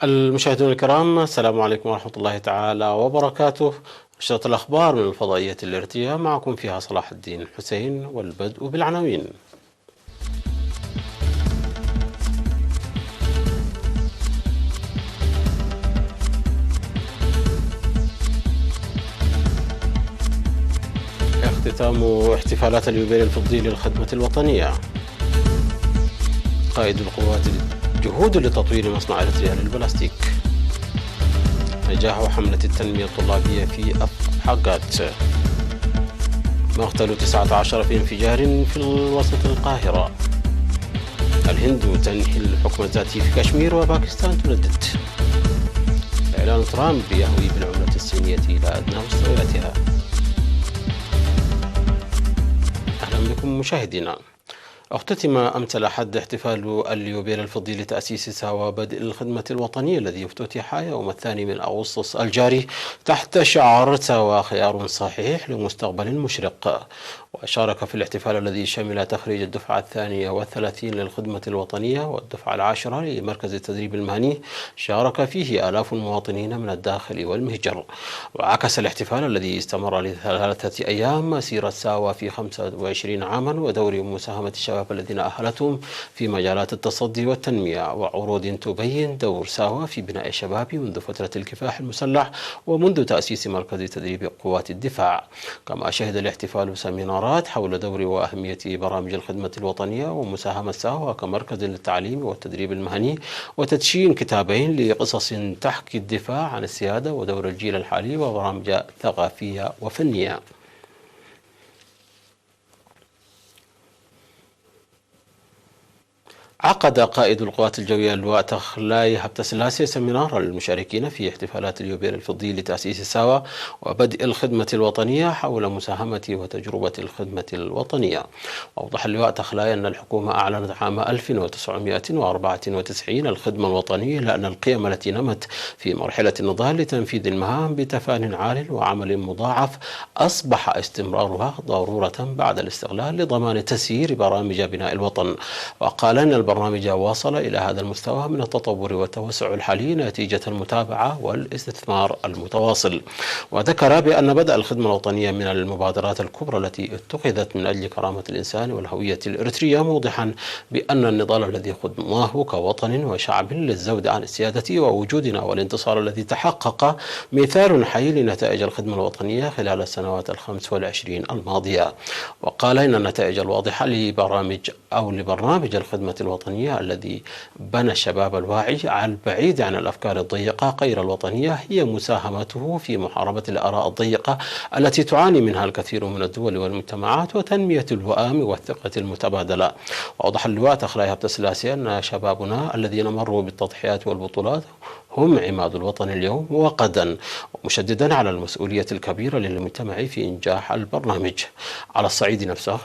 المشاهدون الكرام، السلام عليكم ورحمة الله تعالى وبركاته. نشرة الأخبار من الفضائية الإرتياح، معكم فيها صلاح الدين الحسين، والبدء بالعناوين. اختتام احتفالات اليوبيل الفضي للخدمة الوطنية. قائد القوات جهود لتطوير مصنع إرتياح للبلاستيك. نجاح حملة التنمية الطلابية في حقات. مقتل 19 في انفجار في وسط القاهرة. الهند تنحي الحكم الذاتي في كشمير، وباكستان تندد. إعلان ترامب يهوي بالعملة الصينية إلى أدنى مستوياتها. أهلا بكم مشاهدينا. اختتم أمس الأحد احتفال اليوبيل الفضي لتأسيس ساوا بدء الخدمة الوطنية، الذي افتتح يوم 2 أغسطس الجاري تحت شعار ساوا خيار صحيح لمستقبل مشرق. وشارك في الاحتفال الذي شمل تخريج الدفعة 32 للخدمة الوطنية والدفعة 10 لمركز التدريب المهني، شارك فيه آلاف المواطنين من الداخل والمهجر. وعكس الاحتفال الذي استمر ل3 أيام مسيرة ساوا في 25 عاما، ودور مساهمة الشباب الذين أهلتهم في مجالات التصدي والتنمية، وعروض تبين دور ساوا في بناء الشباب منذ فترة الكفاح المسلح ومنذ تأسيس مركز تدريب قوات الدفاع. كما شهد الاحتفال سيمينارات حول دور وأهمية برامج الخدمة الوطنية ومساهمة ساوا كمركز للتعليم والتدريب المهني، وتدشين كتابين لقصص تحكي الدفاع عن السيادة ودور الجيل الحالي، وبرامج ثقافية وفنية. عقد قائد القوات الجوية اللواء تخلاي هبتسلاسي سيمينار للمشاركين في احتفالات اليوبيل الفضي لتأسيس ساوا وبدء الخدمة الوطنية حول مساهمة وتجربة الخدمة الوطنية. وأوضح اللواء تخلاي أن الحكومة أعلنت عام 1994 الخدمة الوطنية، لأن القيم التي نمت في مرحلة النضال لتنفيذ المهام بتفان عال وعمل مضاعف أصبح استمرارها ضرورة بعد الاستقلال لضمان تسيير برامج بناء الوطن. وقال أن البرنامج واصل إلى هذا المستوى من التطور والتوسع الحالي نتيجة المتابعة والاستثمار المتواصل. وذكر بأن بدء الخدمة الوطنية من المبادرات الكبرى التي اتخذت من أجل كرامة الإنسان والهوية الإريترية، موضحا بأن النضال الذي خضناه كوطن وشعب للزود عن السيادة ووجودنا والانتصار الذي تحقق مثال حي لنتائج الخدمة الوطنية خلال السنوات 25 الماضية. وقال إن النتائج الواضحة لبرنامج الخدمة الوطنية الذي بنى الشباب الواعي على البعيد عن الأفكار الضيقة غير الوطنية هي مساهمته في محاربة الآراء الضيقة التي تعاني منها الكثير من الدول والمجتمعات، وتنمية الوئام والثقة المتبادلة. وأوضح اللواء تخلاي هبتسلاسي أن شبابنا الذين مروا بالتضحيات والبطولات هم عماد الوطن اليوم وغدا، مشددا على المسؤولية الكبيرة للمجتمع في إنجاح البرنامج. على الصعيد نفسه،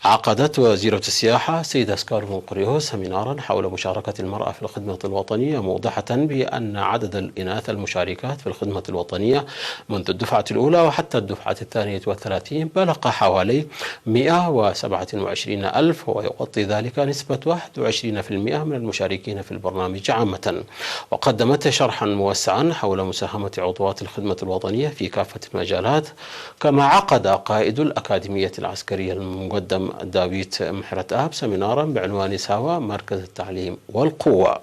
عقدت وزيرة السياحة سيدة سكارلو قريوس سيمينارا حول مشاركة المرأة في الخدمة الوطنية، موضحة بأن عدد الإناث المشاركات في الخدمة الوطنية منذ الدفعة الأولى وحتى الدفعة 32 بلغ حوالي 127 ألف، ويغطي ذلك نسبة 21% من المشاركين في البرنامج عامة. وقدمت شرحا موسعا حول مساهمة عضوات الخدمة الوطنية في كافة المجالات. كما عقد قائد الأكاديمية العسكرية المقدم دافيد محرت آب سيمينارا بعنوان ساوا مركز التعليم والقوة.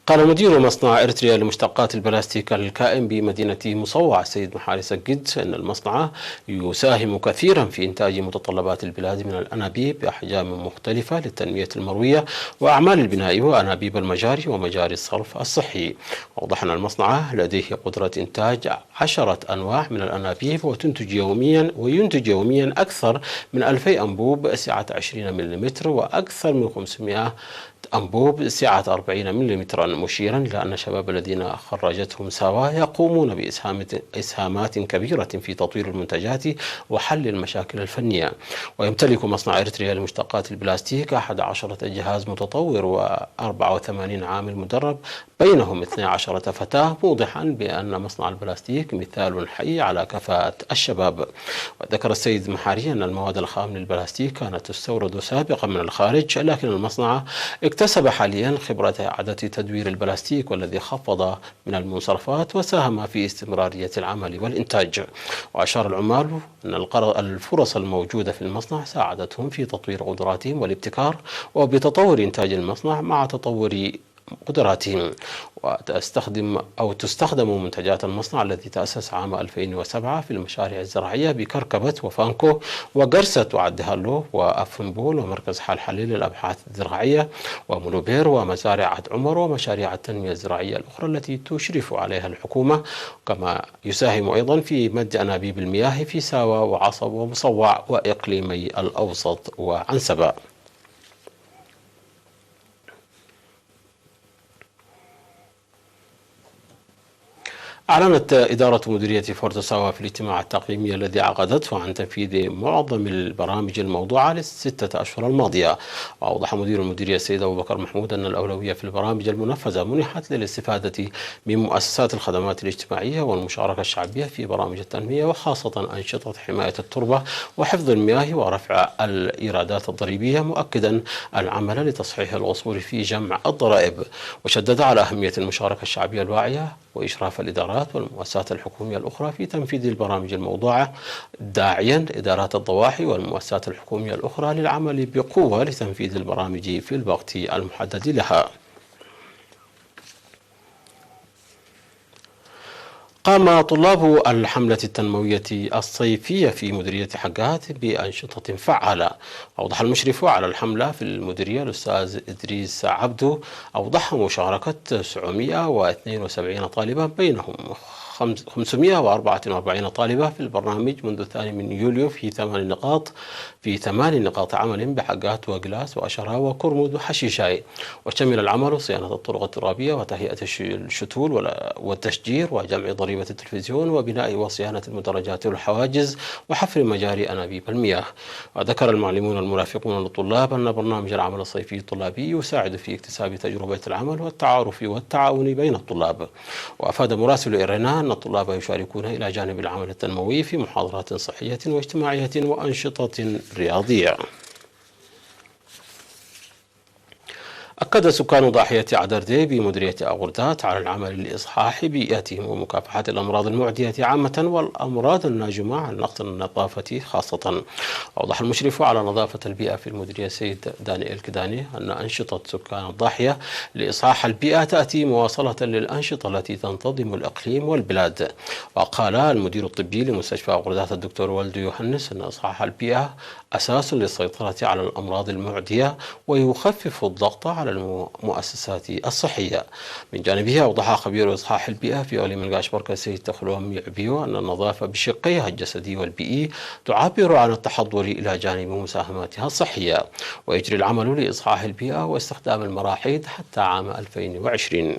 قال مدير مصنع إرتريا لمشتقات البلاستيك الكائن بمدينة مصوع السيد محارس القدس أن المصنع يساهم كثيرا في إنتاج متطلبات البلاد من الأنابيب بأحجام مختلفة للتنمية المروية وأعمال البناء وأنابيب المجاري ومجاري الصرف الصحي. وأوضح أن المصنع لديه قدرة إنتاج 10 أنواع من الأنابيب، وينتج يوميا أكثر من 2000 أنبوب سعة 20 ملم وأكثر من 500 أنبوب سعة 40 ملم، مشيرا إلى أن الشباب الذين خرجتهم ساوا يقومون بإسهامات كبيرة في تطوير المنتجات وحل المشاكل الفنية. ويمتلك مصنع إريتريا لمشتقات البلاستيك 11 جهاز متطور و84 عامل مدرب، بينهم 12 فتاة، موضحا بأن مصنع البلاستيك مثال حي على كفاءة الشباب. وذكر السيد محاري أن المواد الخام للبلاستيك كانت تستورد سابقا من الخارج، لكن المصنع اكتسب حاليا خبرة إعادة تدوير البلاستيك، والذي خفض من المنصرفات وساهم في استمرارية العمل والإنتاج. وأشار العمال أن الفرص الموجودة في المصنع ساعدتهم في تطوير قدراتهم والابتكار، وبتطور إنتاج المصنع مع تطور قدراتهم. تستخدم منتجات المصنع الذي تأسس عام 2007 في المشاريع الزراعية بكركبة وفانكو وقرسة وعدهالو وأفنبول ومركز حلحلي للأبحاث الزراعية ومنوبير ومزارع عد عمر ومشاريع التنمية الزراعية الأخرى التي تشرف عليها الحكومة، كما يساهم أيضا في مد أنابيب المياه في ساوى وعصب ومصوع وإقليمي الأوسط وعنسبة. أعلنت إدارة مديرية فورتساوا في الاجتماع التقييمي الذي عقدته عن تنفيذ معظم البرامج الموضوعة للستة أشهر الماضية. وأوضح مدير المديرية السيد أبو بكر محمود أن الأولوية في البرامج المنفذة منحت للاستفادة من مؤسسات الخدمات الاجتماعية والمشاركة الشعبية في برامج التنمية، وخاصة أنشطة حماية التربة وحفظ المياه ورفع الإيرادات الضريبية، مؤكدا العمل لتصحيح الوصول في جمع الضرائب. وشدد على أهمية المشاركة الشعبية الواعية وإشراف الإدارات والمؤسسات الحكومية الأخرى في تنفيذ البرامج الموضوعة، داعيا إدارات الضواحي والمؤسسات الحكومية الأخرى للعمل بقوة لتنفيذ البرامج في الوقت المحدد لها. قام طلاب الحملة التنموية الصيفية في مديرية حقات بأنشطة فعالة. أوضح المشرف على الحملة في المديرية الأستاذ إدريس عبدو مشاركة 972 طالبا، بينهم 544 طالبة في البرنامج منذ 2 يوليو في 8 نقاط عمل بحقات وقلاس وأشرا وكرمود وحشيشاي. وشمل العمل صيانة الطرق الترابية وتهيئة الشتول والتشجير وجمع ضريبة التلفزيون وبناء وصيانة المدرجات والحواجز وحفر مجاري أنابيب المياه. وذكر المعلمون المرافقون للطلاب أن برنامج العمل الصيفي الطلابي يساعد في اكتساب تجربة العمل والتعارف والتعاون بين الطلاب. وأفاد مراسل إيرنا أن الطلاب يشاركون إلى جانب العمل التنموي في محاضرات صحية واجتماعية وأنشطة رياضية. أكد سكان ضاحية عدردي بمديرية أغردات على العمل لإصحاح بيئتهم ومكافحة الأمراض المعدية عامة والأمراض الناجمة عن نقص النظافة خاصة. أوضح المشرف على نظافة البيئة في المديرية السيد دانيال كداني أن أنشطة سكان الضاحية لإصحاح البيئة تأتي مواصلة للأنشطة التي تنتظم الإقليم والبلاد. وقال المدير الطبي لمستشفى أغردات الدكتور والدو يوحنس أن إصحاح البيئة أساس للسيطرة على الأمراض المعدية ويخفف الضغط على المؤسسات الصحية. من جانبه أوضح خبير إصحاح البيئة في أولي من قاشبركة السيد تخلوهم يعبيو أن النظافة بشقيها الجسدي والبيئي تعبر عن التحضر إلى جانب مساهماتها الصحية. ويجري العمل لإصحاح البيئة واستخدام المراحيض حتى عام 2020.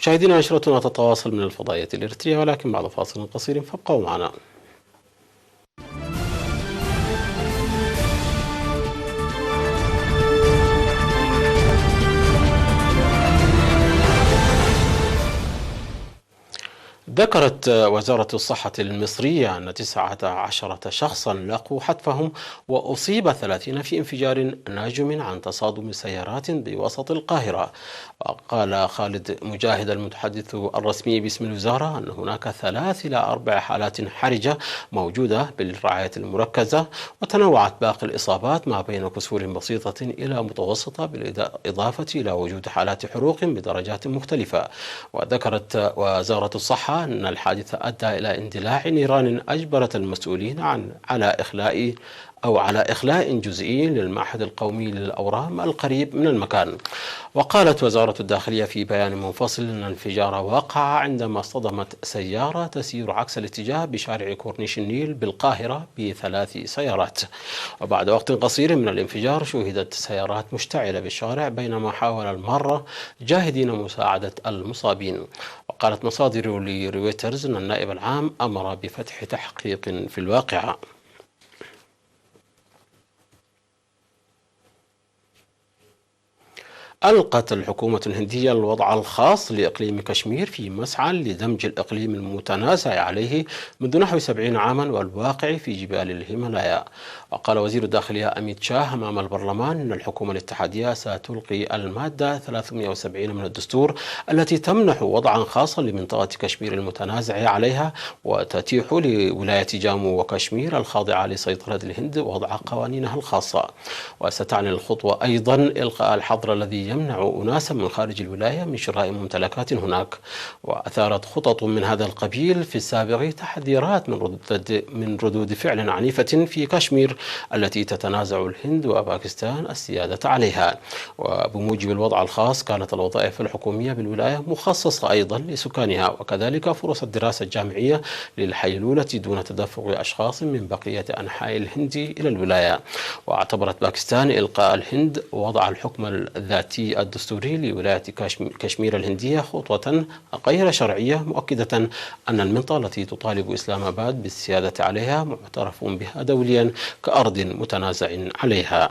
مشاهدينا، نشرتنا تتواصل من الفضائية الإريترية، ولكن بعد فاصل قصير فابقوا معنا. ذكرت وزارة الصحة المصرية أن 19 شخصا لاقوا حتفهم وأصيب 30 في انفجار ناجم عن تصادم سيارات بوسط القاهرة. قال خالد مجاهد المتحدث الرسمي باسم الوزارة أن هناك 3 إلى 4 حالات حرجة موجودة بالرعاية المركزة، وتنوعت باقي الإصابات ما بين كسور بسيطة إلى متوسطة، بالإضافة إلى وجود حالات حروق بدرجات مختلفة. وذكرت وزارة الصحة أن الحادث أدى إلى اندلاع نيران أجبرت المسؤولين على إخلاء أو على إخلاء جزئي للمعهد القومي للأورام القريب من المكان. وقالت وزارة الداخلية في بيان منفصل أن الانفجار وقع عندما اصطدمت سيارة تسير عكس الاتجاه بشارع كورنيش النيل بالقاهرة بثلاث سيارات. وبعد وقت قصير من الانفجار شوهدت سيارات مشتعلة بالشارع بينما حاول المارة جاهدين مساعدة المصابين. وقالت مصادر لرويترز أن النائب العام أمر بفتح تحقيق في الواقعة. ألقت الحكومة الهندية الوضع الخاص لإقليم كشمير في مسعى لدمج الإقليم المتنازع عليه منذ نحو 70 عاما والواقع في جبال الهيمالايا. وقال وزير الداخلية أميت شاه أمام البرلمان أن الحكومة الاتحادية ستلقي المادة 370 من الدستور التي تمنح وضعا خاصا لمنطقة كشمير المتنازع عليها وتتيح لولاية جامو وكشمير الخاضعة لسيطرة الهند وضع قوانينها الخاصة. وستعني الخطوة أيضا إلغاء الحظر الذي يمنع أناسا من خارج الولاية من شراء ممتلكات هناك. وأثارت خطط من هذا القبيل في السابق تحذيرات من ردود فعل عنيفة في كشمير التي تتنازع الهند وباكستان السيادة عليها. وبموجب الوضع الخاص كانت الوظائف الحكومية بالولاية مخصصة أيضا لسكانها وكذلك فرص الدراسة الجامعية للحيلولة دون تدفق أشخاص من بقية أنحاء الهند إلى الولاية. واعتبرت باكستان إلقاء الهند وضع الحكم الذاتي الدستوري لولاية كشمير الهندية خطوة غير شرعية مؤكدة أن المنطقة التي تطالب إسلام آباد بالسيادة عليها معترف بها دوليا كأرض متنازع عليها.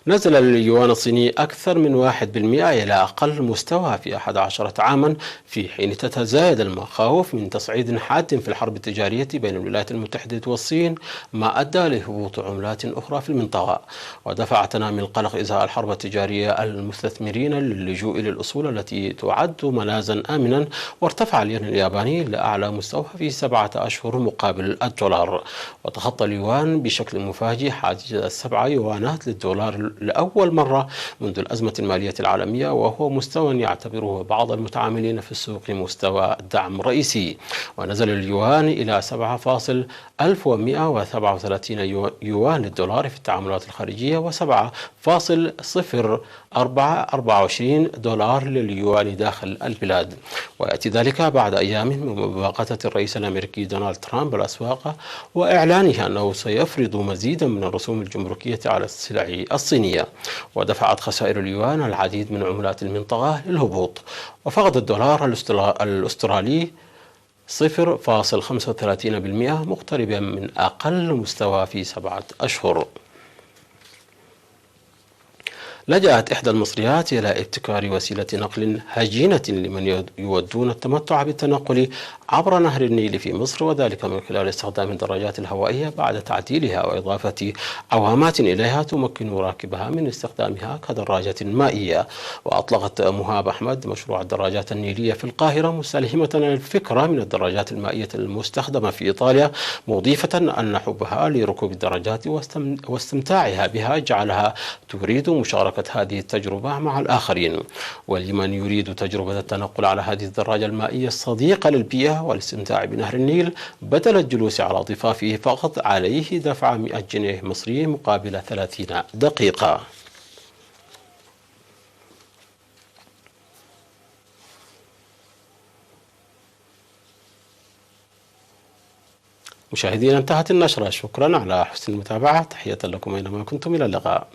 نزل اليوان الصيني أكثر من 1% إلى أقل مستوى في 11 عاما في حين تتزايد المخاوف من تصعيد حاد في الحرب التجارية بين الولايات المتحدة والصين ما أدى لهبوط عملات أخرى في المنطقة. ودفع تنامي القلق إزاء الحرب التجارية المستثمرين للجوء إلى الأصول التي تعد ملاذا آمنا. وارتفع الين الياباني لأعلى مستوى في 7 أشهر مقابل الدولار. وتخطى اليوان بشكل مفاجئ حاجز 7 يوانات للدولار لأول مرة منذ الأزمة المالية العالمية وهو مستوى يعتبره بعض المتعاملين في السوق مستوى دعم رئيسي. ونزل اليوان إلى 7,1137 يوان للدولار في التعاملات الخارجية و7,0424 دولار لليوان داخل البلاد. ويأتي ذلك بعد أيام من مباغتة الرئيس الأمريكي دونالد ترامب الأسواق وإعلانه أنه سيفرض مزيدا من الرسوم الجمركية على السلع الصينية. ودفعت خسائر اليوان العديد من عملات المنطقة للهبوط. وفقد الدولار الأسترالي 0.35% مقتربا من أقل مستوى في 7 أشهر. لجأت إحدى المصريات إلى ابتكار وسيلة نقل هجينة لمن يودون التمتع بالتنقل عبر نهر النيل في مصر وذلك من خلال استخدام الدراجات الهوائية بعد تعديلها وإضافة عوامات إليها تمكن راكبها من استخدامها كدراجة مائية. وأطلقت مهاب أحمد مشروع الدراجات النيلية في القاهرة مستلهمة الفكرة من الدراجات المائية المستخدمة في إيطاليا مضيفة أن حبها لركوب الدراجات واستمتاعها بها جعلها تريد مشاركة هذه التجربة مع الآخرين. ولمن يريد تجربة التنقل على هذه الدراجة المائية الصديقة للبيئة والاستمتاع بنهر النيل بدل الجلوس على ضفافه فقط عليه دفع 100 جنيه مصري مقابل 30 دقيقة. مشاهدينا انتهت النشرة. شكرا على حسن المتابعة. تحية لكم أينما كنتم. إلى اللقاء.